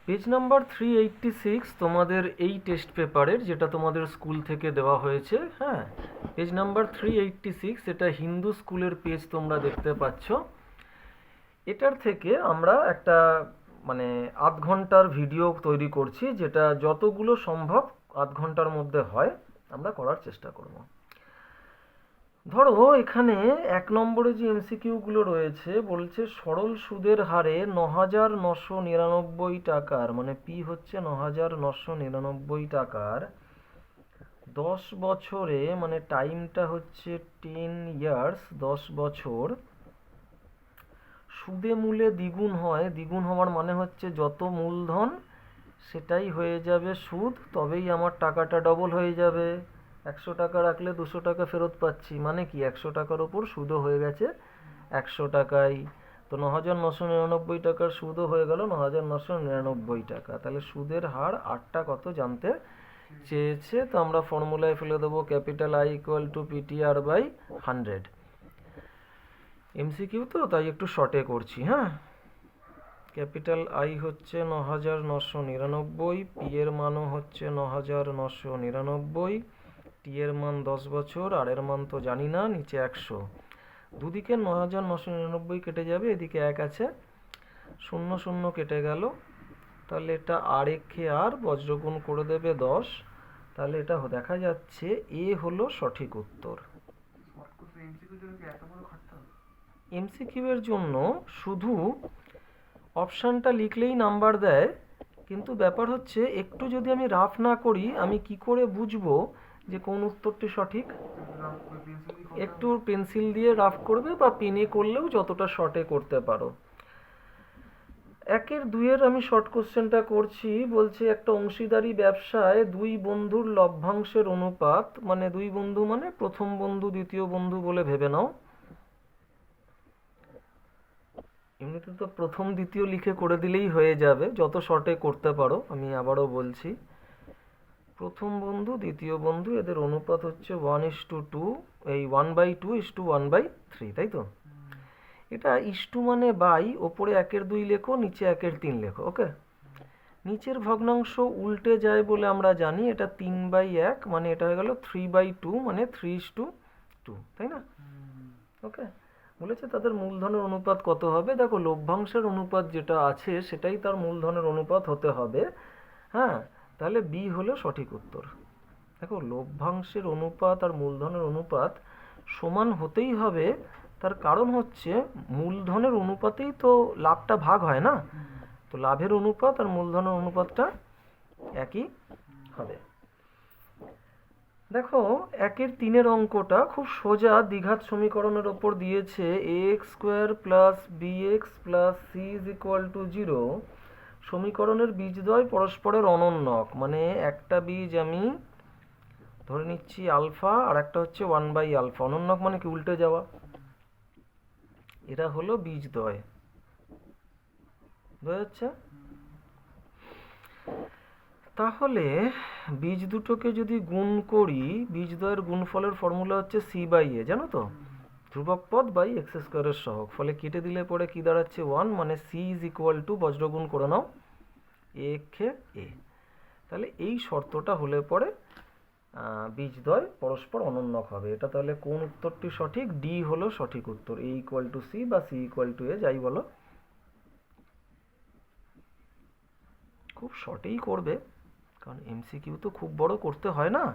Page number 386 তোমাদের এই test পেপারের, যেটা তোমাদের স্কুল থেকে দেওয়া হয়েছে। হ্যাঁ, পেজ নাম্বার 386, এটা হিন্দু স্কুলের পেজ তোমরা দেখতে পাচ্ছ। এটার থেকে আমরা একটা মানে আধ ঘন্টার ভিডিও তৈরি করছি, যেটা যতগুলো সম্ভব আধ ঘন্টার মধ্যে হয় আমরা করার চেষ্টা করব। ধরো এখানে 1 নম্বরে যে এমসিকিউ গুলো রয়েছে, বলছে সরল সুদের হারে 9,999 টাকার, মানে পি হচ্ছে 9,999 টাকার 10 বছরে, মানে টাইমটা হচ্ছে 10 ইয়ার্স, 10 বছর সুদে মূলে দ্বিগুণ হয়। দ্বিগুণ হওয়ার মানে হচ্ছে যত মূলধন সেটাই হয়ে যাবে সুদ, তবেই আমার টাকাটা ডবল হয়ে যাবে। 100 টাকা রাখলে 200 টাকা ফেরত পাচ্ছি, মানে কি 100 টাকার ওপর সুদও হয়ে গেছে 100 টাকাই। তো 9,999 টাকার সুদও হয়ে গেল 9,999 টাকা। তাহলে সুদের হার আটটা কত জানতে চেয়েছে, তো আমরা ফর্মুলায় ফেলে দেবো capital I equal to PTR by 100। MCQ তো তাই একটু শর্টে করছি। হ্যাঁ, ক্যাপিটাল আই হচ্ছে 9,999, পি এর মানও হচ্ছে 9,999, টি এর মান 10 বছর, আর এর মান তো জানি না, নিচে 100। দুদিকে 9,999 কেটে যাবে, এদিকে 1 আছে, 0 0 কেটে গেল। তাহলে এটা আর একে আর বজ্রগুণ করে দেবে 10। তাহলে এটা দেখা যাচ্ছে এ হলো সঠিক উত্তর। এমসিকিউ এর জন্য শুধু অপশানটা লিখলেই নাম্বার দেয়, কিন্তু ব্যাপার হচ্ছে একটু যদি আমি রাফ না করি আমি কি করে বুঝবো যে কোন উত্তরটি সঠিক? একটু পেন্সিল দিয়ে রাফ করবে বা পেনে করলেও যতটা শর্টে করতে পারো। 1-2 আমি শর্ট কোশ্চেনটা করছি। বলছে একটা অংশীদারি ব্যবসায় দুই বন্ধুর লভ্যাংশের অনুপাত, মানে দুই বন্ধু মানে প্রথম বন্ধু দ্বিতীয় বন্ধু বলে ভেবে নাও। এমনিতে তো প্রথম দ্বিতীয় লিখে করে দিলেই হয়ে যাবে, যত শর্টে করতে পারো। আমি আবারও বলছি, প্রথম বন্ধু দ্বিতীয় বন্ধু এদের অনুপাত হচ্ছে 1:2, এই 1/2:1/3, তাই তো? এটা ইস্টু মানে বাই, ওপরে 1/2 লেখো, নিচে 1/3 লেখো। ওকে, নিচের ভগ্নাংশ উল্টে যায় বলে আমরা জানি, এটা 3/1, মানে এটা হয়ে গেল 3/2, মানে 3:2, তাই না? ওকে, বলেছে তাদের মূলধনের অনুপাত কত হবে। দেখো লভ্যাংশের অনুপাত যেটা আছে সেটাই তার মূলধনের অনুপাত হতে হবে। হ্যাঁ, তাহলে বি হলো সঠিক উত্তর। দেখো লভ্যাংশের অনুপাত আর মূলধনের অনুপাত সমান হতেই হবে, তার কারণ হচ্ছে মূলধনের অনুপাতেই তো লাভটা ভাগ হয় না, তো লাভের অনুপাত আর মূলধনের অনুপাতটা একই হবে। দেখো 1/3 অঙ্কটা খুব সোজা দ্বিঘাত সমীকরণের ওপর দিয়েছে। ax² plus bx plus c is equal to 0। সমীকরণের বীজদ্বয় পরস্পরের অনন্যক, মানে একটা বীজ আমি ধরে নিচ্ছি আলফা, আর একটা হচ্ছে 1/α। অনন্যক মানে কি উল্টে যাওয়া। এরা হলো বীজদ্বয়, বোঝা যাচ্ছে? তাহলে বীজ দুটোকে যদি গুণ করি, বীজদ্বয়ের গুণফলের ফর্মুলা হচ্ছে c/a, জানো তো? ধ্রুবক পদ বাই x² এর সহগ। ফলে কেটে দিলে পরে কি দাঁড়াচ্ছে 1, মানে c ইজ ইকুয়াল টু বজ্রগুণ করে নাও a কে a। তাহলে এই শর্তটা হলে পরে বীজদ্বয় পরস্পর অনন্যক হবে। এটা তাহলে কোন উত্তরটি সঠিক? ডি হলো সঠিক উত্তর, a ইকুয়াল টু c বা c ইকুয়াল টু a, যাই বলো। খুব শর্টেই করবে, কারণ এমসিকিউ তো খুব বড় করতে হয় না।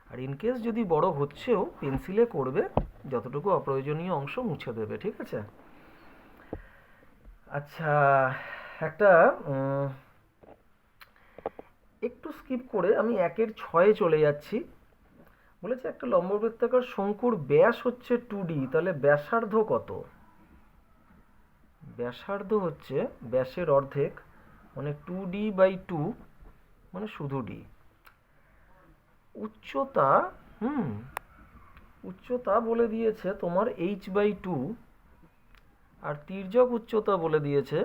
আর ইনকেস যদি বড় হচ্ছেও পেন্সিলে করবে, যতটুকু অপ্রয়োজনীয় অংশ মুছে দেবে, ঠিক আছে? আচ্ছা, একটা একটু স্কিপ করে আমি 1/6 চলে যাচ্ছি। বলেছে একটা লম্ববৃত্তাকার শঙ্কুর ব্যাস হচ্ছে 2d, তাহলে ব্যাসার্ধ কত? ব্যাসার্ধ হচ্ছে ব্যাসের অর্ধেক, মানে 2d/2, মানে শুধু d। উচ্চতা, উচ্চতা বলে দিয়েছে তোমার h/2, আর তির্যক উচ্চতা বলে দিয়েছে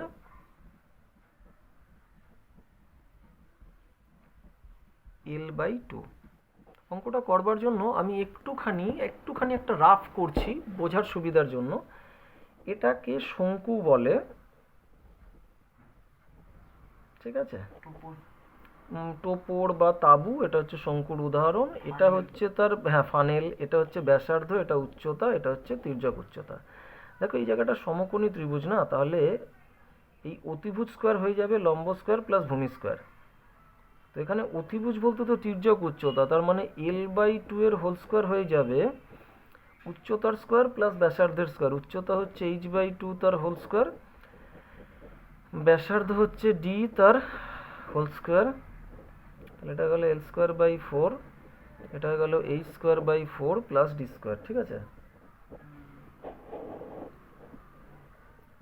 l/2। অঙ্কটা করবার জন্য আমি একটুখানি একটা রাফ করছি বোঝার সুবিধার জন্য। এটাকে শঙ্কু বলে, ঠিক আছে, টোপর বা তাবু, এটা হচ্ছে শঙ্কুর উদাহরণ। এটা হচ্ছে তার, হ্যাঁ, ফানেল। এটা হচ্ছে ব্যাসার্ধ, এটা উচ্চতা, এটা হচ্ছে তির্যক উচ্চতা। দেখো এই জায়গাটা সমকোণী ত্রিভুজ না, তাহলে এই অতিভুজ স্কোয়ার হয়ে যাবে লম্ব স্কোয়ার প্লাস ভূমি স্কোয়ার। তো এখানে অতিভুজ বলতে তো তির্যক উচ্চতা, তার মানে L/2 এর হোল স্কোয়ার হয়ে যাবে উচ্চতার স্কোয়ার প্লাস ব্যাসার্ধের স্কোয়ার। উচ্চতা হচ্ছে h/2 তার হোল স্কোয়ার, ব্যাসার্ধ হচ্ছে d তার হোল স্কোয়ার। তাহলে এটা গেল L²/4, এটা গেল h²/4 প্লাস d স্কোয়ার। ঠিক আছে,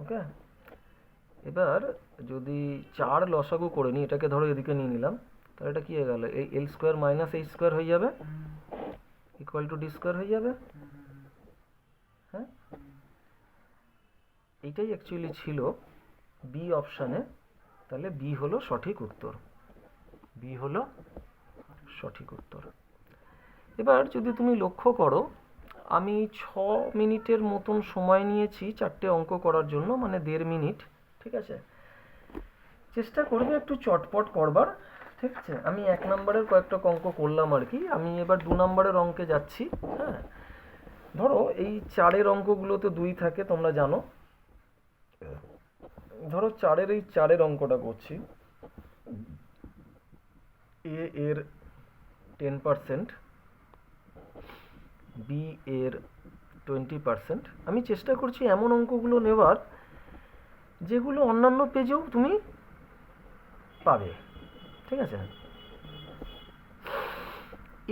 ওকে। এবার যদি 4 লসাগু করে নিই, এটাকে ধরো এদিকে নিয়ে নিলাম, তাহলে এটা কি হয়ে গেল, এই L² মাইনাস h² হয়ে যাবে ইকুয়াল টু d স্কোয়ার হয়ে যাবে। হ্যাঁ, এইটাই অ্যাকচুয়ালি ছিল বি অপশানে। তাহলে বি হলো সঠিক উত্তর, বি হলো সঠিক উত্তর। এবার যদি তুমি লক্ষ্য করো, আমি 6 মিনিটের মতন সময় নিয়েছি 4টে অঙ্ক করার জন্য, মানে 1.5 মিনিট। ঠিক আছে, চেষ্টা করবে একটু চটপট করবার। ঠিক আছে, আমি 1 নম্বরের কয়েকটা অঙ্ক করলাম আর কি। আমি এবার 2 নম্বরের অঙ্কে যাচ্ছি। হ্যাঁ, ধরো এই 4-এর অঙ্কগুলোতে 2 থাকে, তোমরা জানো। ধরো 4-এর এই 4-এর অঙ্কটা করছি। এ এর 10%, বি এর 20%। আমি চেষ্টা করছি এমন অঙ্কগুলো নেওয়ার যেগুলো অন্যান্য পেজেও তুমি পাবে। ঠিক আছে,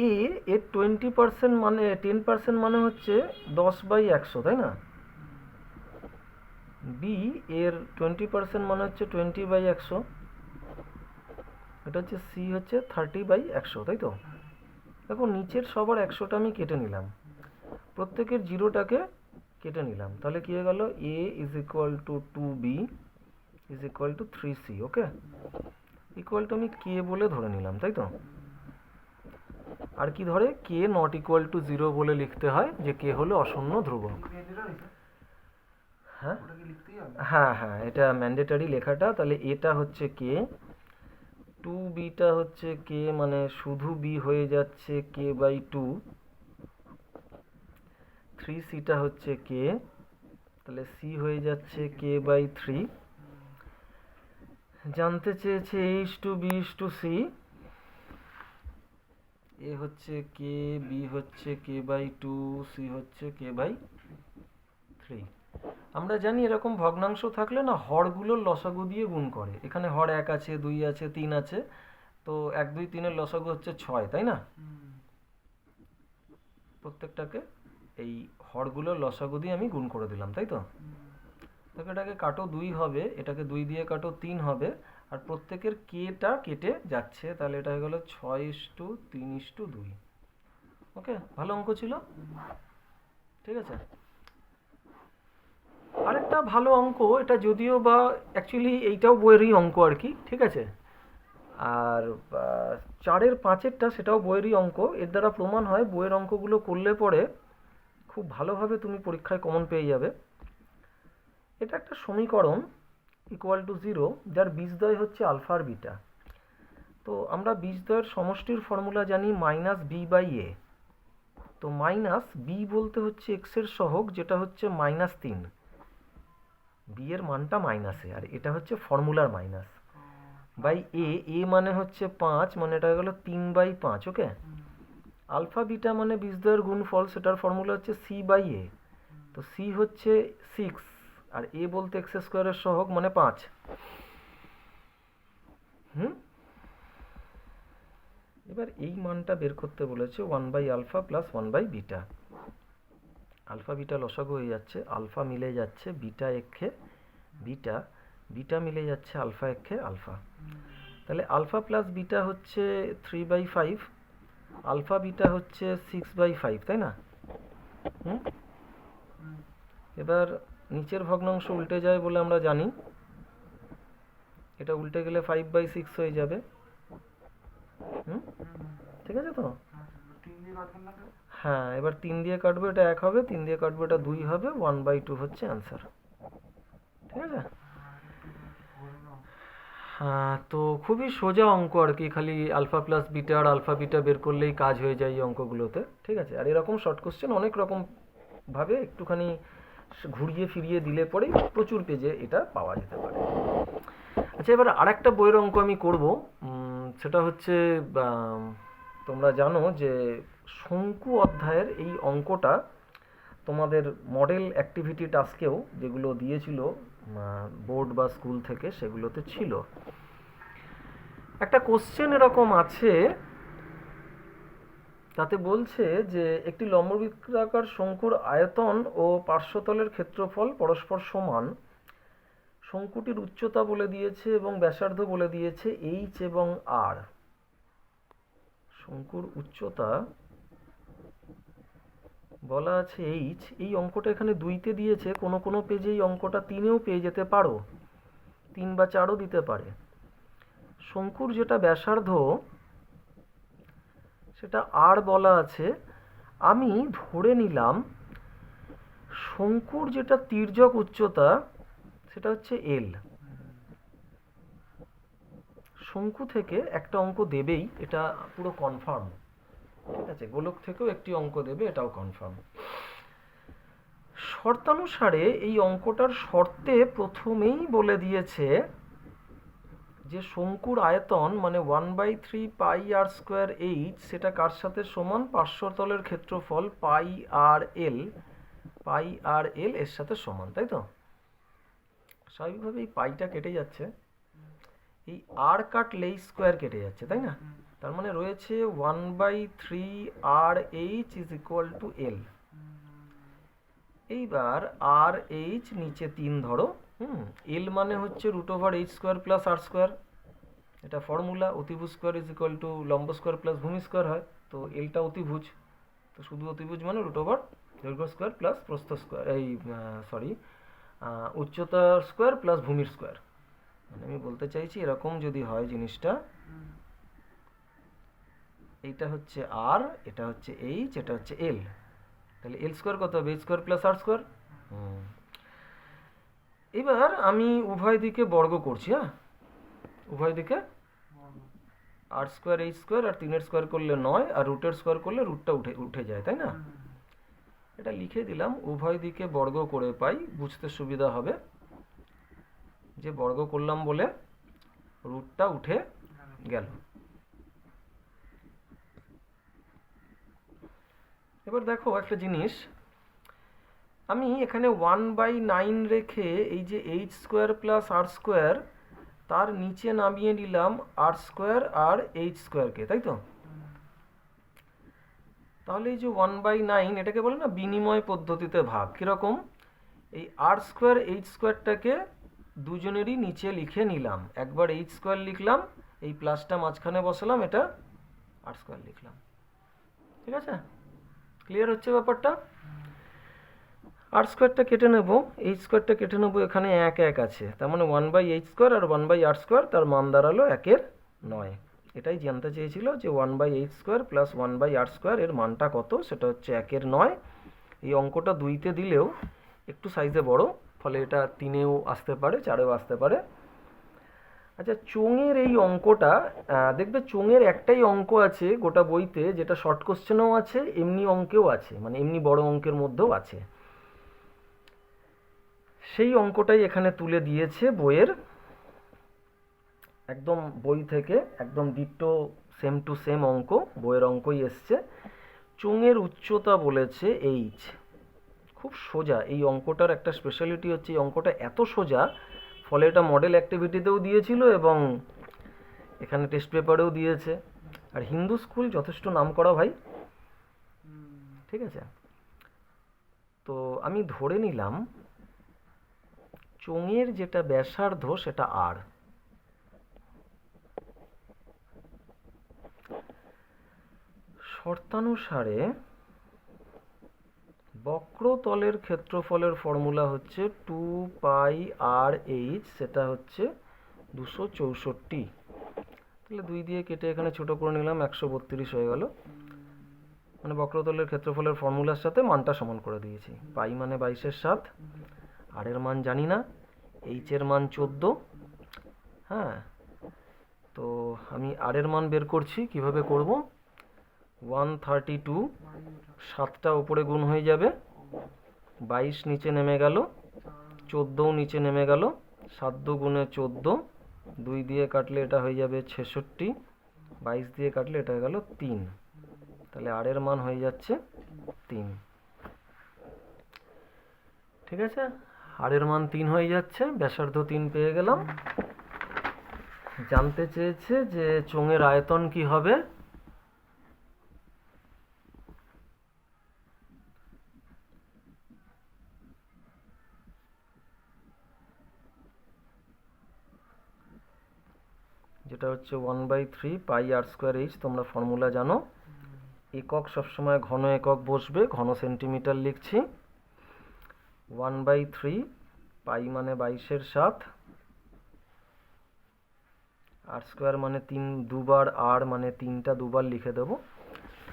এ এর 20% মানে 10% মানে হচ্ছে 10/100, তাই না? বি এর 20% মানে হচ্ছে 20/100, এটা হচ্ছে সি হচ্ছে 30/100, তাই তো? দেখো নিচের সবার 100টা আমি কেটে নিলাম, প্রত্যেকের 0টাকে কেটে নিলাম। তাহলে কি হয়ে গেল, A is equal to 2b is equal to 3c। Okay, equal to আমি কে বলে ধরে নিলাম, তাই তো? আর কি ধরে, কে নট ইকুয়াল টু 0 বলে লিখতে হয়, যে কে হলো অশূন্য ধ্রুবক। হ্যাঁ হ্যাঁ হ্যাঁ, এটা ম্যান্ডেটারি লেখাটা। তাহলে এটা হচ্ছে কে, 2bটা হচ্ছে কে, মানে শুধু b হয়ে যাচ্ছে k/2, 3cটা হচ্ছে কে, তাহলে c হয়ে যাচ্ছে k/3। জানতে চেয়েছে a/b/c, এ হচ্ছে কে, বি হচ্ছে k/2, সি হচ্ছে k/3। আমরা জানি এরকম ভগ্নাংশ থাকলে না হরগুলোর লসাগু দিয়ে গুণ করে। এখানে হর 1 আছে, 2 আছে, 3 আছে, তো 1, 2, 3 এর লসাগু হচ্ছে 6, তাই না? প্রত্যেকটাকে এই হরগুলোর লসাগু দিয়ে আমি গুণ করে দিলাম, তাই তো? দেখো এটাকে কাটো, 2 হবে, এটাকে 2 দিয়ে কাটো 3 হবে, আর প্রত্যেকের কেটা কেটে যাচ্ছে, তাহলে এটা হয়ে গেল 6:3:2। ওকে, ভালো অঙ্ক ছিল। ঠিক আছে, আরেকটা ভালো অঙ্ক, এটা যদিও বা অ্যাকচুয়ালি এইটাও বইয়েরই অঙ্ক আর কি। ঠিক আছে, আর 4-এর 5-এরটা সেটাও বইয়েরই অঙ্ক। এর দ্বারা প্রমাণ হয় বইয়ের অঙ্কগুলো করলে পরে খুব ভালোভাবে তুমি পরীক্ষায় কমন পেয়ে যাবে। এটা একটা সমীকরণ ইকুয়াল টু 0, যার বীজদ্বয় হচ্ছে আলফা আর বিটা। তো আমরা বীজদ্বয়ের সমষ্টির ফর্মুলা জানি -b/a। তো মাইনাস বি বলতে হচ্ছে এক্স এর সহগ, যেটা হচ্ছে -3। বি এর মানটা মাইনাসে, আর এটা হচ্ছে ফর্মুলার মাইনাস, বাই এ মানে হচ্ছে 5, মানে এটা হয়ে গেল 3/5। ওকে, আলফা বিটা মানে বীজদ্বয়ের গুণফল, সেটার ফর্মুলা হচ্ছে c/a। তো c হচ্ছে 6, আর a বলতে এক্স স্কোয়ারের সহগ, মানে 5। এবার এই মানটা বের করতে বলেছে 1/α প্লাস 1/β। আলফা বিটা লসাগু হয়ে যাচ্ছে, আলফা মিলে যাচ্ছে বিটা এক্ষে বিটা, বিটা মিলে যাচ্ছে আলফা এক্ষে আলফা। তাহলে আলফা প্লাস বিটা হচ্ছে 3/5, আলফা বিটা হচ্ছে 6/5, তাই না? এবার নিচের ভগ্নাংশ উল্টে যায় বলে আমরা জানি, এটা উল্টে গেলে 5/6 হয়ে যাবে। ঠিক আছে তো? হ্যাঁ, এবার 3 দিয়ে কাটবো, এটা 1 হবে, 3 দিয়ে কাটবো, এটা 2 হবে, 1/2 হচ্ছে অ্যান্সার। ঠিক আছে, হ্যাঁ, তো খুবই সোজা অঙ্ক আর কি, খালি আলফা প্লাস বিটা আর আলফা বিটা বের করলেই কাজ হয়ে যায় এই অঙ্কগুলোতে। ঠিক আছে, আর এরকম শর্ট কোশ্চেন অনেক রকম ভাবে একটুখানি ঘুরিয়ে ফিরিয়ে দিলে পরেই প্রচুর পেজে এটা পাওয়া যেতে পারে। আচ্ছা, এবার আরেকটা বইয়ের অঙ্ক আমি করব। সেটা হচ্ছে আম, তোমরা জানো যে শঙ্কু অধ্যায়ের এই অঙ্কটা তোমাদের মডেল অ্যাক্টিভিটি টাস্কেও যেগুলো দিয়েছিল বোর্ড বা স্কুল থেকে, সেগুলোতে ছিল। একটা কোশ্চেন এরকম আছে, তাতে বলছে যে একটি লম্ববৃত্তাকার শঙ্কুর আয়তন ও পার্শ্বতলের ক্ষেত্রফল পরস্পর সমান। শঙ্কুটির উচ্চতা বলে দিয়েছে এবং ব্যাসার্ধ বলে দিয়েছে এইচ এবং আর। শঙ্কুর উচ্চতা বলা আছে এইচ। এই অঙ্কটা এখানে দুইতে দিয়েছে, কোনো কোনো পেজে এই অঙ্কটা তিনেও পেয়ে যেতে পারো, 3 বা 4ও দিতে পারে। শঙ্কুর যেটা ব্যাসার্ধ সেটা আর বলা আছে। আমি ধরে নিলাম শঙ্কুর যেটা তির্যক উচ্চতা সেটা হচ্ছে এল। শঙ্কু থেকে একটা অঙ্ক দেবেই, এটা পুরো কনফার্ম। ঠিক আছে, গোলক থেকেও একটি অঙ্ক দেবে, এটাও কনফার্ম। শর্তানুসারে এই অঙ্কটার শর্তে প্রথমেই বলে দিয়েছে যে শঙ্কুর আয়তন মানে 1/3 পাই আর স্কোয়ার এইচ, সেটা কার সাথে সমান? পার্শ্বতলের ক্ষেত্রফল পাই আর এল। পাই আর এল এর সাথে সমান, তাই তো? স্বাভাবিকভাবে এই পাইটা কেটে যাচ্ছে, এই আর কাটলেই স্কোয়ার কেটে যাচ্ছে, তাই না? তার মানে রয়েছে 1/3 আর এইচ ইজ ইকুয়াল টু এল। এইবার আর এইচ নিচে 3 ধরো। এল মানে হচ্ছে √h² প্লাস আর স্কোয়ার। এটা ফর্মুলা, অতিভুজ স্কোয়ার ইজ ইকুয়াল টু লম্ব স্কোয়ার প্লাস ভূমি স্কোয়ার হয়। তো এলটা অতিভুজ, তো শুধু অতিভুজ মানে দৈর্ঘ্য স্কোয়ার প্লাস প্রস্থ স্কোয়ার, এই সরি উচ্চতার স্কোয়ার প্লাস ভূমির স্কোয়ার। মানে আমি বলতে চাইছি এরকম যদি হয় জিনিসটা, এইটা হচ্ছে আর, এটা হচ্ছে এইচ, এটা হচ্ছে এল, তাহলে এল স্কোয়ার কত হবে? এইচ স্কোয়ার প্লাস আর স্কোয়ার। এবার আমি উভয় দিকে বর্গ করছি। হ্যাঁ, উভয় দিকে আর স্কোয়ার এইচ স্কোয়ার, আর 3-এর স্কোয়ার করলে 9, আর রুটের স্কোয়ার করলে রুটটা উঠে যায়, তাই না? এটা লিখে দিলাম, উভয় দিকে বর্গ করে পাই, বুঝতে সুবিধা হবে যে বর্গ করলাম বলে রুটটা উঠে গেল। এবার দেখো একটা জিনিস, আমি এখানে 1/9 রেখে এই যে এইচ স্কোয়ার প্লাস আর স্কোয়ার, তার নিচে নামিয়ে নিলাম আর স্কোয়ার আর এইচ স্কোয়ারকে, তাই তো? তাহলে এই যে 1/9 এটাকে বলে না বিনিময় পদ্ধতিতে ভাগ। কিরকম? এই আর স্কোয়ার এইচ স্কোয়ারটাকে দুজনেরই নিচে লিখে নিলাম। একবার এইচ স্কোয়ার লিখলাম, এই প্লাসটা মাঝখানে বসালাম, এটা আর স্কোয়ার লিখলাম। ঠিক আছে, ক্লিয়ার হচ্ছে ব্যাপারটা? আর স্কোয়ারটা কেটে নেব, এইচ স্কোয়ারটা কেটে নেব, এখানে 1 আছে, তার মানে 1/h² আর 1/r স্কোয়ার, তার মান দাঁড়ালো 1/9। এটাই জানতে চেয়েছিল যে 1/h² প্লাস 1/r স্কোয়ার এর মানটা কত, সেটা হচ্ছে 1/9। এই অঙ্কটা 2তে দিলেও একটু সাইজে বড়, ফলে এটা 3-এও আসতে পারে, 4-এও আসতে পারে। আচ্ছা, চোঙের এই অঙ্কটা দেখবে, চোঙের একটাই অঙ্ক আছে গোটা বইতে, যেটা শর্ট কোশ্চেনেও আছে, এমনি অঙ্কেও আছে, মানে এমনি বড় অঙ্কের মধ্যেও আছে। সেই অঙ্কটাই এখানে তুলে দিয়েছে বইয়ের, একদম বই থেকে একদম ডিট্টো সেম টু সেম অঙ্ক, বইয়ের অঙ্কই এসছে। চোঙের উচ্চতা বলেছে এইচ। খুব সোজা এই অঙ্কটার একটা স্পেশালিটি হচ্ছে এই অঙ্কটা এত সোজা, ফলে এটা মডেল অ্যাক্টিভিটিতেও দিয়েছিল এবং এখানে টেস্ট পেপারেও দিয়েছে। আর হিন্দু স্কুল যথেষ্ট নাম করা ভাই। ঠিক আছে, তো আমি ধরে নিলাম চোঙের যেটা ব্যাসার্ধ সেটা আর। শর্তানুসারে বক্রতলের ক্ষেত্রফলের ফর্মুলা হচ্ছে 2πr/h, সেটা হচ্ছে 264। তাহলে 2 দিয়ে কেটে এখানে ছোট করে নিলাম, 132 হয়ে গেল। মানে বক্রতলের ক্ষেত্রফলের ফর্মুলার সাথে মানটা সমান করে দিয়েছি। পাই মানে 22/7, আর এর মান জানি না, এইচ এর মান 14। হ্যাঁ, তো আমি আর এর মান বের করছি, কিভাবে করব। 132 7টা উপরে গুণ হয়ে যাবে, 22 নিচে নেমে গেল, 14ও নিচে নেমে গেল, 7 দু গুণে 14, 2 দিয়ে কাটলে এটা হয়ে যাবে 66, 22 দিয়ে কাটলে এটা হয়ে গেল 3। তাহলে আর এর মান হয়ে যাচ্ছে 3। ঠিক আছে, আর এর মান 3 হয়ে যাচ্ছে, ব্যাসার্ধ 3 পেয়ে গেলাম। জানতে চেয়েছে যে চোঙের আয়তন কি হবে। যেটা হচ্ছে 1/3 পাই আর স্কোয়ার এইচ, তোমরা ফর্মুলা জানো। একক সবসময় ঘন একক বসবে, ঘন সেন্টিমিটার লিখছি। 1/3 পাই মানে 22-এর 7, আর স্কোয়ার মানে 3 দুবার, আর মানে 3টা দুবার লিখে দেব।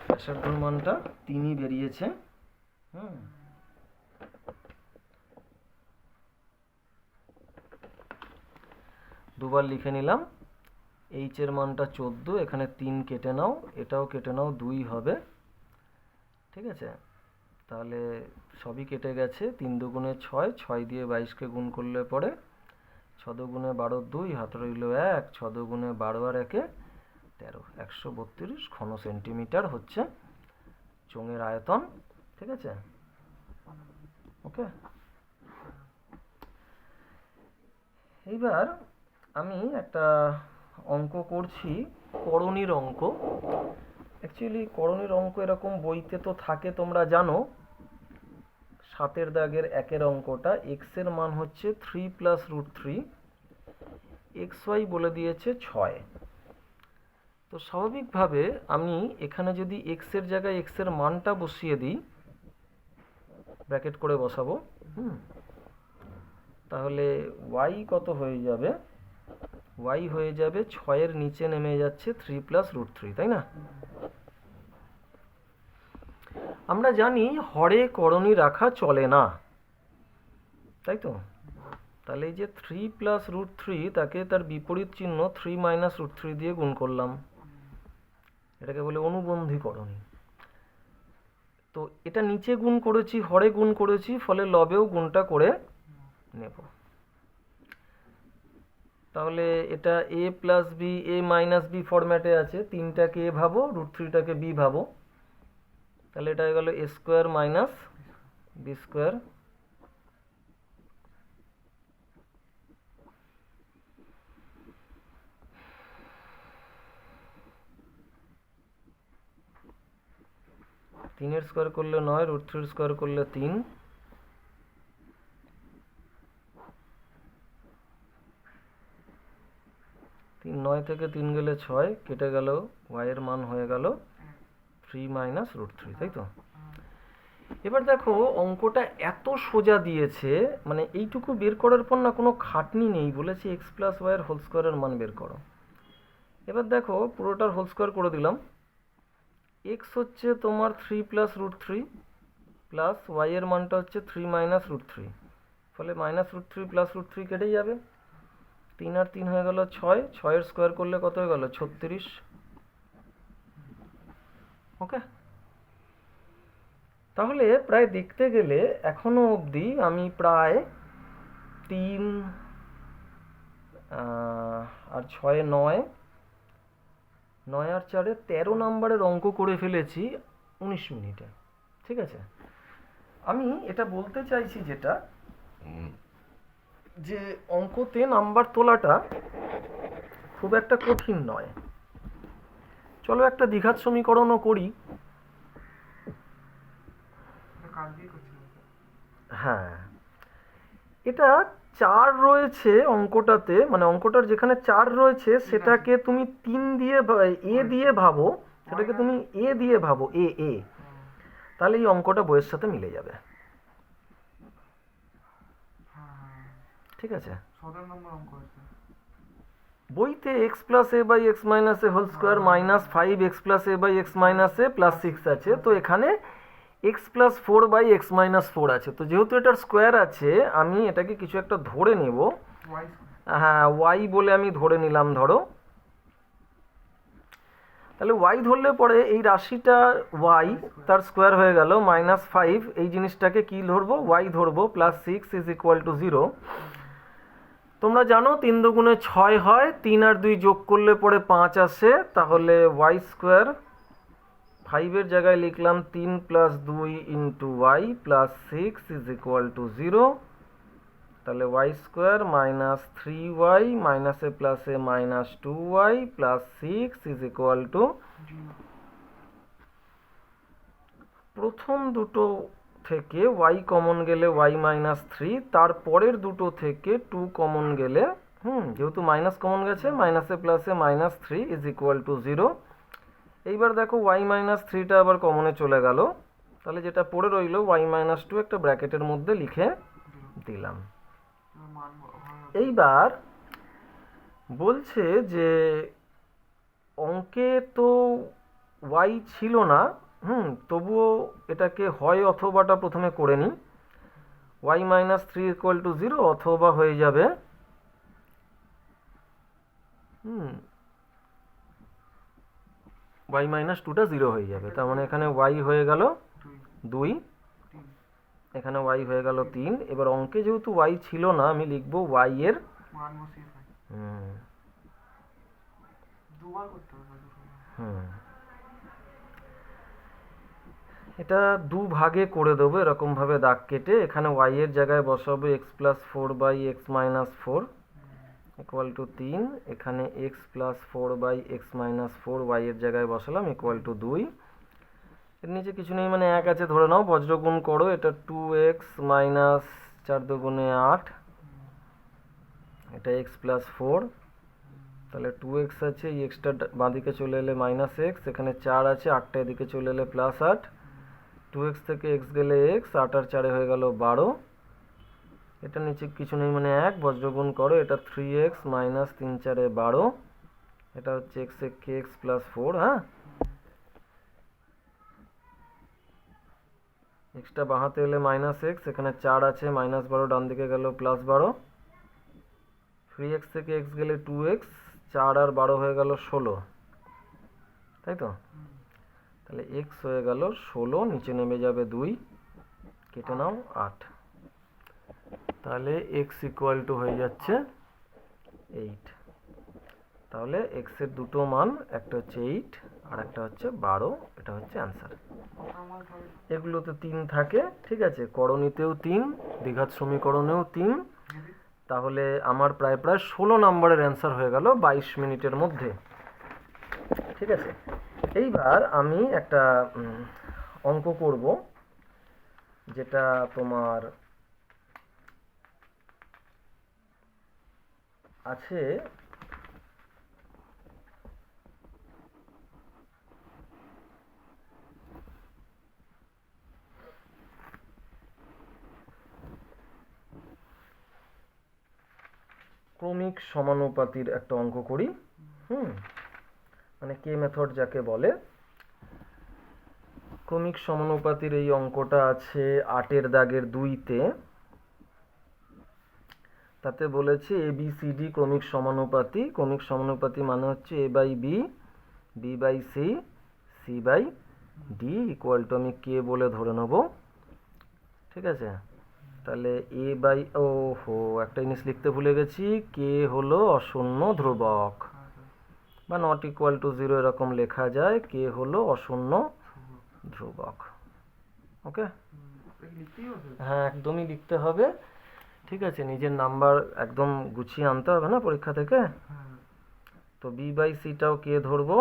ব্যাসার্ধর মানটা 3ই বেরিয়েছে। দুবার লিখে নিলাম। এইচ এর মানটা 14, এখানে 3 কেটে নাও, এটাও কেটে নাও, 2 হবে। ঠিক আছে, তাহলে সবই কেটে গেছে। 3 দুগুণে 6, 6 দিয়ে 22কে গুণ করলে পরে 6 দুগুণে 12, 2 হাতে রইল 1, 6 দুগুণে 12 আর 1 13, 132 ঘন সেন্টিমিটার হচ্ছে চোঙের আয়তন। ঠিক আছে, ওকে। এইবার আমি একটা অঙ্ক করছি, করণীর অঙ্ক। অ্যাকচুয়ালি করণীর অঙ্ক এরকম বইতে তো থাকে, তোমরা জানো। 7-এর দাগের 1-এর অঙ্কটা, x এর মান হচ্ছে 3 + √3, xy বলে দিয়েছে 6। তো স্বাভাবিকভাবে আমি এখানে যদি x এর জায়গায় x এর মানটা বসিয়ে দিই, ব্র্যাকেট করে বসাবো, তাহলে y কত হয়ে যাবে, y হয়ে যাবে 6-এর নিচে নেমে যাচ্ছে 3 + √3, তাই না? আমরা জানি হরে করণী রাখা চলে না, তাই তো? তাহলে এই যে 3 + √3, তাকে তার বিপরীত চিহ্ন 3 - √3 দিয়ে গুণ করলাম। এটাকে বলে অনুবন্ধী করণী। তো এটা নিচে গুণ করেছি, হরে গুণ করেছি, ফলে লবেও গুণটা করে নেব। তাহলে এটা a + b, a - b ফরম্যাটে আছে। 3টাকে a ভাবো, √3টাকে b ভাবো। তাহলে এটা হয়ে গেল a² - b²। তিনের স্কোয়ার করলে 9, √3 স্কোয়ার করলে 3, 9 থেকে 3 গেলে 6, কেটে গেল, y এর মান হয়ে গেল 3 - √3, তাই তো? এবার দেখো অঙ্কটা এত সোজা দিয়েছে, মানে এইটুকু বের করার পর না কোনো খাটনি নেই। বলেছে x + y এর হোল স্কোয়ারের মান বের করো। এবার দেখো পুরোটার হোল স্কোয়ার করে দিলাম। x হচ্ছে তোমার 3 + √3, প্লাস y এর মানটা হচ্ছে 3 - √3, ফলে -√3 + √3 কেটে যাবে। 3 আর 3 হয়ে গেল 6, 6-এর স্কোয়ার করলে কত হয়ে গেল 36। ওকে, তাহলে প্রায় দেখতে গেলে এখনো অবধি আমি প্রায় 3 আর 6 9, 9 আর 4 13 নম্বরের অঙ্ক করে ফেলেছি 19 মিনিটে। ঠিক আছে, আমি এটা বলতে চাইছি যেটা, যে অঙ্কতে নাম্বার তোলাটা খুব একটা কঠিন নয়। চলো একটা দ্বিঘাত সমীকরণও করি। হ্যাঁ, এটা 4 রয়েছে অঙ্কটাতে, মানে অঙ্কটার যেখানে 4 রয়েছে সেটাকে তুমি 3 দিয়ে a দিয়ে ভাবো, সেটাকে তুমি a দিয়ে ভাবো, a, তাহলে এই অঙ্কটা বইয়ের সাথে মিলে যাবে। ঠিক আছে, বইতে x + a/x - a whole square -5x + a/x - a + 6 আছে। তো এখানে x + 4/x - 4 আছে। তো যেহেতু এটার স্কোয়ার আছে, আমি এটাকে কিছু একটা ধরে নেব। হ্যাঁ, y বলে আমি ধরে নিলাম, ধরো। তাহলে ওয়াই ধরলে পরে এই রাশিটা ওয়াই তার স্কোয়ার হয়ে গেল -5, এই জিনিসটাকে কি ধরবো, ওয়াই ধরবো, +6 ইজ ইকুয়াল টু 0। তোমরা জানো 3 দুগুণে 6 হয়, 3 আর 2 যোগ করলে পরে 5 আসে, তাহলে ওয়াই স্কোয়ার 5 এর জায়গায় লিখলাম 3 + 2 into Y +6 is equal to 0। তাহলে ওয়াই স্কোয়ার -3y মাইনাসে প্লাসে -2y +6 ইজ ইকুয়াল টু, প্রথম দুটো থেকে y কমন গেলে y -3, তারপরের দুটো থেকে 2 কমন গেলে যেহেতু মাইনাস কমন গেছে মাইনাসে প্লাসে -3 ইজ ইকুয়াল টু 0। এইবার দেখো y -3টা আবার কমনে চলে গেল, তাহলে যেটা পড়ে রইল y -2 একটা ব্র্যাকেটের মধ্যে লিখে দিলাম। এইবার বলছে যে অঙ্কে তো y ছিল না, তবুও এটাকে হয় অথবাটা প্রথমে করে নিই, y -3 ইকুয়াল টু 0 অথবা হয়ে যাবে y -2টা 0 হয়ে যাবে। তার মানে এখানে y হয়ে গেল 2, এখানে y হয়ে গেল 3। এবার অঙ্কে যেহেতু y ছিল না, আমি লিখবো y এর মান বসিয়ে পাই। দুবার করতে হবে। এটা দু ভাগে করে দেবো এরকম ভাবে দাগ কেটে। এখানে y এর জায়গায় বসাবো x + 4/x - 4 ইকুয়াল টু 3। এখানে x + 4/x - 4 y এর জায়গায় বসালাম ইকুয়াল টু 2। এর নিচে কিছু নেই মানে 1 আছে ধরে নাও, বজ্রগুণ করো, এটা 2x - 4 দুগুণে 8, এটা x + 4, তাহলে 2x আছে, এই এক্সটা বাঁদিকে চলে এলে -x, এখানে 4 আছে, 8টা এদিকে চলে এলে +8, 2x থেকে x গেলে x, 8 আর 4 হয়ে গেল 12, এটা নিচে কিছু নেই মানে 1, বজ্রগুণ করো, এটা 3x - 3 4 12, এটা হচ্ছে x থেকে x + 4। হ্যাঁ, এক্সটা বাঁহাতে এলে -x, এখানে 4 আছে, -12 ডান দিকে গেল +12, 3x থেকে x গেলে 2x, 4 আর 12 হয়ে গেল 16, তাই তো? তাহলে x হয়ে গেল 16, নিচে নেমে যাবে 2, কেটে নাও 8, তাহলে x ইকুয়াল টু হয়ে যাচ্ছে 8। তাহলে x এর দুটো মান, একটা হচ্ছে 8 আর একটা হচ্ছে 12, এটা হচ্ছে অ্যান্সার। এগুলোতে 3 থাকে, ঠিক আছে, করণীতেও 3, দ্বিঘাত সমীকরণেও 3, তাহলে আমার প্রায় 16 নম্বরের অ্যান্সার হয়ে গেল 22 মিনিটের মধ্যে। ঠিক আছে, এইবার আমি একটা অঙ্ক করব, যেটা তোমার আছে ক্রমিক সমানুপাতির একটা অঙ্ক করি। মানে কে মেথড যাকে বলে। ক্রমিক সমানুপাতির এই অঙ্কটা আছে 8 দাগের 2-তে। তাতে বলেছে ABCD ক্রমিক সমানুপাতি। ক্রমিক সমানুপাতি মানে হচ্ছে A/B, B/C, C/D equal to, আমি কে বলে ধরে নেব, ঠিক আছে। তাহলে একটা জিনিস লিখতে ভুলে গেছি, কে হলো অশূন্য ধ্রুবক, বা নট ইকুয়াল টু 0 এরকম লেখা যায়, কে হলো অশূন্য ধ্রুবক। ওকে, হ্যাঁ একদমই লিখতে হবে, ঠিক আছে, নিজের নাম্বার একদম গুছিয়ে আনতে হবে না পরীক্ষা থেকে। তো B/Cটাও কে ধরবো,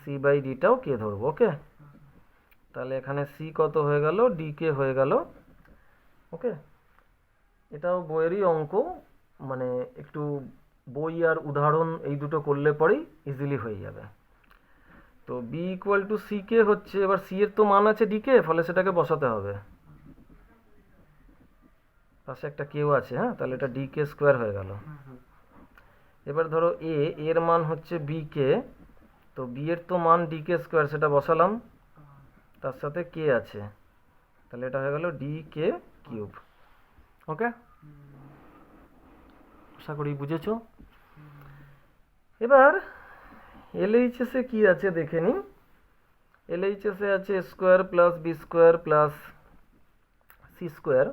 C/Dটাও কে ধরবো। ওকে, তাহলে এখানে C কত হয়ে গেল, D কে হয়ে গেল। ওকে, এটাও বইয়েরই অঙ্ক, মানে একটু বই আর উদাহরণ এই দুটো করলে পরেই ইজিলি হয়ে যাবে। তো B ইকুয়াল টু C কে হচ্ছে, এবার C এর তো মান আছে D কে, ফলে সেটাকে বসাতে হবে, পাশে একটা কেও আছে। হ্যাঁ, তাহলে এটা D কে স্কোয়ার হয়ে গেল। এবার ধরো A এর মান হচ্ছে B কে, তো B এর তো মান D কে স্কোয়ার, সেটা বসালাম, তার সাথে কে আছে, তাহলে এটা হয়ে গেল D কে কিউব। ওকে, আশা করি বুঝেছো। এবার এলএইচএস এ কি আছে দেখে নিন। এলএইচএস এ আছে square plus B square plus C square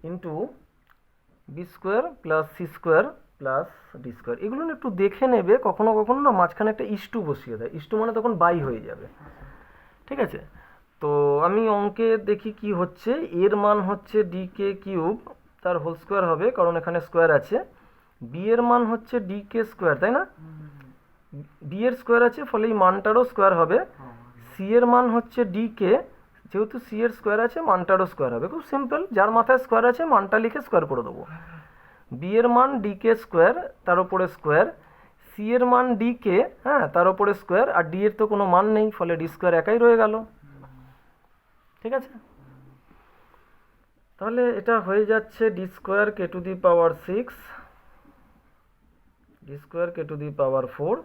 into B square plus C square plus D square. এগুলো না একটু দেখে নেবে, কখনো কখনো না মাঝখানে একটা ইস্টু বসিয়ে দেয়, ইস্টু মানে তখন বাই হয়ে যাবে। ঠিক আছে, তো আমি অঙ্কে দেখি কি হচ্ছে। এর মান হচ্ছে ডি কে কিউব, তার হোল স্কোয়ার হবে কারণ এখানে স্কোয়ার আছে। বি এর মান হচ্ছে ডি কে স্কোয়ার, তাই না? বি এর স্কোয়ার আছে ফলে এই মানটারও স্কোয়ার হবে। সি এর মান হচ্ছে ডি কে, যেহেতু সি এর স্কোয়ার আছে মানটারও স্কোয়ার হবে। খুব সিম্পল, যার মাথায় স্কোয়ার আছে মানটা লিখে স্কোয়ার করে দেবো। বি এর মান ডি কে স্কোয়ার, তার উপরে স্কোয়ার। সি এর মান ডি কে, হ্যাঁ, তার উপরে স্কোয়ার। আর ডি এর তো কোনো মান নেই, ফলে ডি স্কোয়ার একাই রয়ে গেল। ঠিক আছে, তাহলে এটা হয়ে যাচ্ছে D square K to the power 6, D square K to the power 4।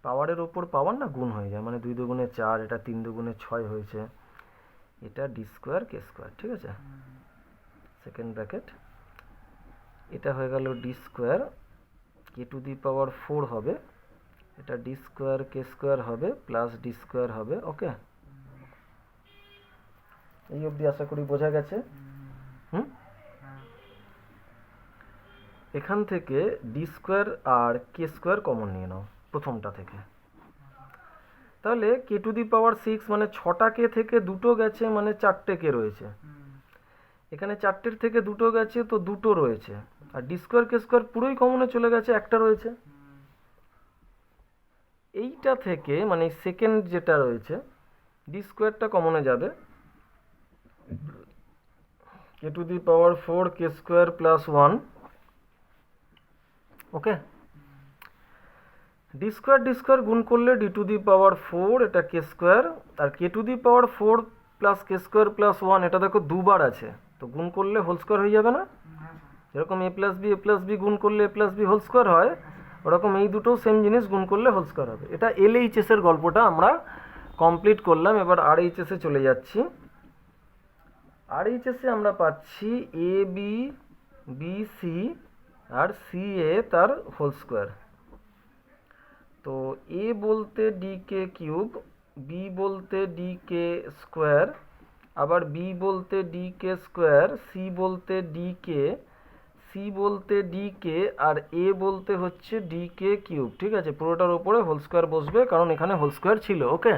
পাওয়ারের উপর পাওয়ার না গুণ হয়ে যায়, মানে 2 দুগুণে 4, এটা 3 দুগুণে 6 হয়েছে। এটা ডি স্কোয়ার কে স্কোয়ার, ঠিক আছে, সেকেন্ড ব্র্যাকেট। এটা হয়ে গেল D square K to the power 4 হবে, এটা ডি স্কোয়ার কে স্কোয়ার হবে প্লাস ডি স্কোয়ার হবে। ওকে, এই অবধি আশা করি বোঝা গেছে। হুম, এখান থেকে ডি স্কোয়ার আর কে স্কোয়ার কমন নিয়ে নাও প্রথমটা থেকে। তাহলে কে টু দি পাওয়ার 6 মানে 6টা কে থেকে 2টো গেছে, মানে 4টে কে রয়েছে। এখানে 4টের থেকে 2টো গেছে তো 2টো রয়েছে। আর ডি স্কোয়ার কে স্কোয়ার পুরোই কমনে চলে গেছে, একটা রয়েছে। এইটা থেকে মানে সেকেন্ড যেটা রয়েছে ডি স্কোয়ারটা কমনে যাবে, K to the power 4 K square plus 1। Okay, D square গুণ করলে ডি টু দি পাওয়ার 4, এটা কে স্কোয়ার। আর K to the power 4 plus K square plus 1, এটা দেখো দুবার আছে, তো গুণ করলে হোল স্কোয়ার হয়ে যাবে না? যেরকম এ প্লাস বি গুণ করলে এ প্লাস বি হোল স্কোয়ার হয়, ওরকম এই দুটো সেম জিনিস গুণ করলে হোল স্কোয়ার হবে। এটা এলএইচএস এর গল্পটা আমরা কমপ্লিট করলাম। এবার আরএইচএস এ চলে যাচ্ছি। আরএইচএস এ আমরা পাচ্ছি A B, B C R C এ তার হোল স্কোয়ার। তো এ বলতে ডি কে কিউব, বি বলতে ডি কে স্কোয়ার, আবার বি বলতে ডি কে স্কোয়ার, সি বলতে ডি কে, সি বলতে ডি কে, আর এ বলতে হচ্ছে ডি কে কিউব। ঠিক আছে, পুরোটার উপরে হোল স্কোয়ার বসবে কারণ এখানে হোল স্কোয়ার ছিল। ওকে,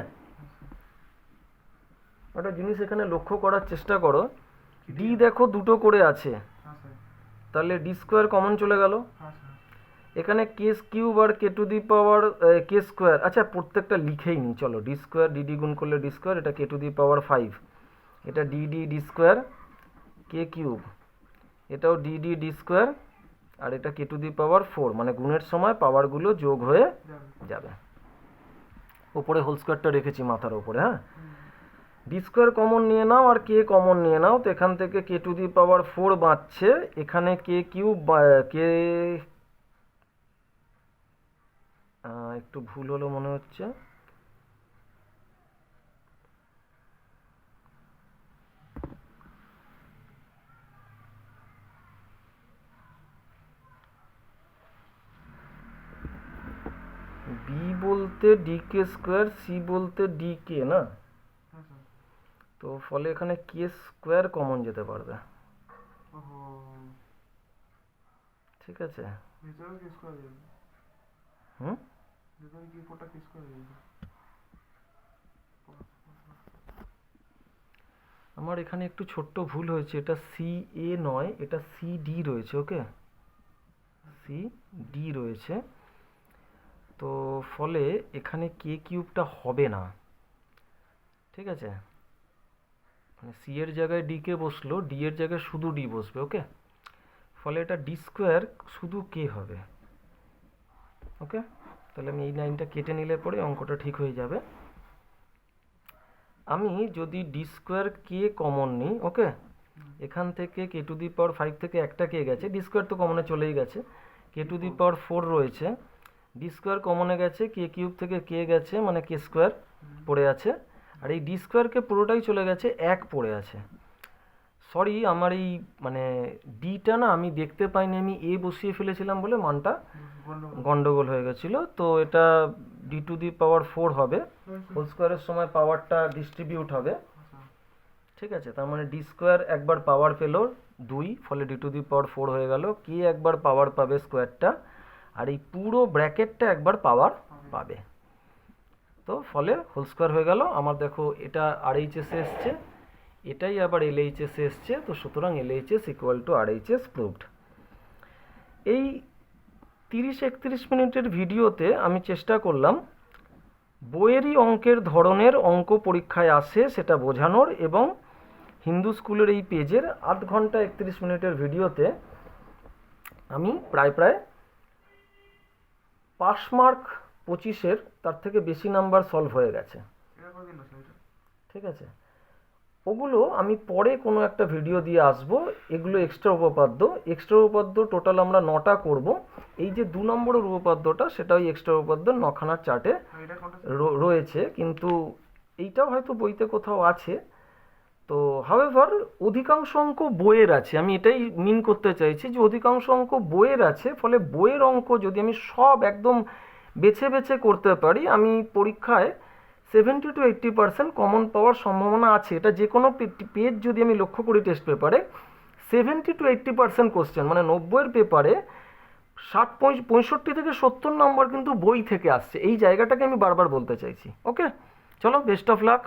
একটা জিনিস এখানে লক্ষ্য করার চেষ্টা করো, ডি দেখো দুটো করে আছে, তাহলে ডি স্কোয়ার কমন চলে গেল। এখানে কে কিউব আর K to the power K square, আচ্ছা প্রত্যেকটা লিখেই নি, চলো। ডি স্কোয়ার ডি গুণ করলে ডি স্কোয়ার, এটা কে টু দি পাওয়ার 5, এটা ডি স্কোয়ার কে কিউব, এটাও ডি স্কোয়ার, আর এটা কে টু দি পাওয়ার 4, মানে গুণের সময় পাওয়ারগুলো যোগ হয়ে যাবে। উপরে হোল স্কোয়ারটা রেখেছি মাথার উপরে। হ্যাঁ, ডি স্কোয়ার কমন নিয়ে নাও আর কে কমন নিয়ে নাও, তো এখান থেকে কে টু দি পাওয়ার 4 বাঁচছে, এখানে কে কিউব কে, একটু ভুল হলো মনে হচ্ছে। বি বলতে ডি কে স্কোয়ার, সি বলতে ডি কে না, তো ফলে এখানে কে স্কোয়ার কমন যেতে পারবে। ঠিক আছে, হুম, আমার এখানে একটু ছোট্ট ভুল হয়েছে, এটা সি এ নয়, এটা সি ডি রয়েছে। ওকে, সি ডি রয়েছে, তো ফলে এখানে কে কিউবটা হবে না। ঠিক আছে, মানে সি এর জায়গায় ডি কে বসলো, ডি এর জায়গায় শুধু ডি বসবে। ওকে, ফলে এটা ডি স্কোয়ার শুধু কে হবে। ওকে, তাহলে আমি এই লাইনটা কেটে নিলে পরে অঙ্কটা ঠিক হয়ে যাবে। আমি যদি ডি স্কোয়ার কে কমন নিই, ওকে, এখান থেকে কে টু দি পাওয়ার 5 থেকে একটা কে গেছে, ডি স্কোয়ার তো কমনে চলেই গেছে, কে টু দি পাওয়ার 4 রয়েছে, ডি স্কোয়ার কমনে গেছে, কে কিউব থেকে কে গেছে, মানে কে স্কোয়ার পড়ে আছে, আর এই ডি স্কোয়ারকে পুরোটাই চলে গেছে, 1 পড়ে আছে। সরি, আমার এই মানে ডিটা না আমি দেখতে পাইনি, আমি এ বসিয়ে ফেলেছিলাম বলে মানটা গন্ডগোল। গন্ডগোল হয়ে গেছিলো। তো এটা d⁴ হবে, হোল স্কোয়ারের সময় পাওয়ারটা ডিস্ট্রিবিউট হবে। আচ্ছা। ঠিক আছে, তার মানে d² একবার পাওয়ার পেলো 2, ফলে d⁴ হয়ে গেল। কে একবার পাওয়ার পাবে স্কোয়ারটা, আর এই পুরো ব্র্যাকেটটা একবার পাওয়ার পাবে। তো ফলে হোল স্কোয়ার হয়ে গেল। আমার দেখো এটা RHS এ এসছে, এটাই আবার LHS এ এসছে, তো সুতরাং LHS equal to RHS proved. এই 30-31 মিনিটের ভিডিওতে আমি চেষ্টা করলাম বইয়েরই অঙ্কের ধরনের অঙ্ক পরীক্ষায় আসে সেটা বোঝানোর, এবং হিন্দু স্কুলের এই পেজের আধ ঘন্টা 31 মিনিটের ভিডিওতে আমি প্রায় পাস মার্ক 25-এর তার থেকে বেশি নাম্বার সলভ হয়ে গেছে। এটা কতদিন আছে এটা? ঠিক আছে, ওগুলো আমি পরে কোনো একটা ভিডিও দিয়ে আসবো। এগুলো এক্সট্রা উপপাদ্য টোটাল আমরা 9টা করব। এই যে 2 নম্বরের উপপাদ্যটা সেটা ওই এক্সট্রা উপপাদ্য 9খানার চার্টে আর এটা কোনটা? রয়েছে, কিন্তু এইটাও হয়তো বইতে কোথাও আছে। তো হাওয়েভার অধিকাংশ অঙ্ক বইয়ের আছে, আমি এটাই মিন করতে চাইছি যে অধিকাংশ অঙ্ক বইয়ের আছে, ফলে বইয়ের অঙ্ক যদি আমি সব একদম বেছে বেছে করতে পারি, আমি পরীক্ষায় 70-80% কমন পাওয়ার সম্ভাবনা আছে। এটা যে কোনো পেজ যদি আমি লক্ষ্য করি টেস্ট পেপারে 70-80% কোশ্চেন, মানে 90-এর পেপারে 65 থেকে 70 নম্বর কিন্তু বই থেকে আসছে। এই জায়গাটাকে আমি বারবার বলতে চাইছি। ওকে, চলো, বেস্ট অফ লাক।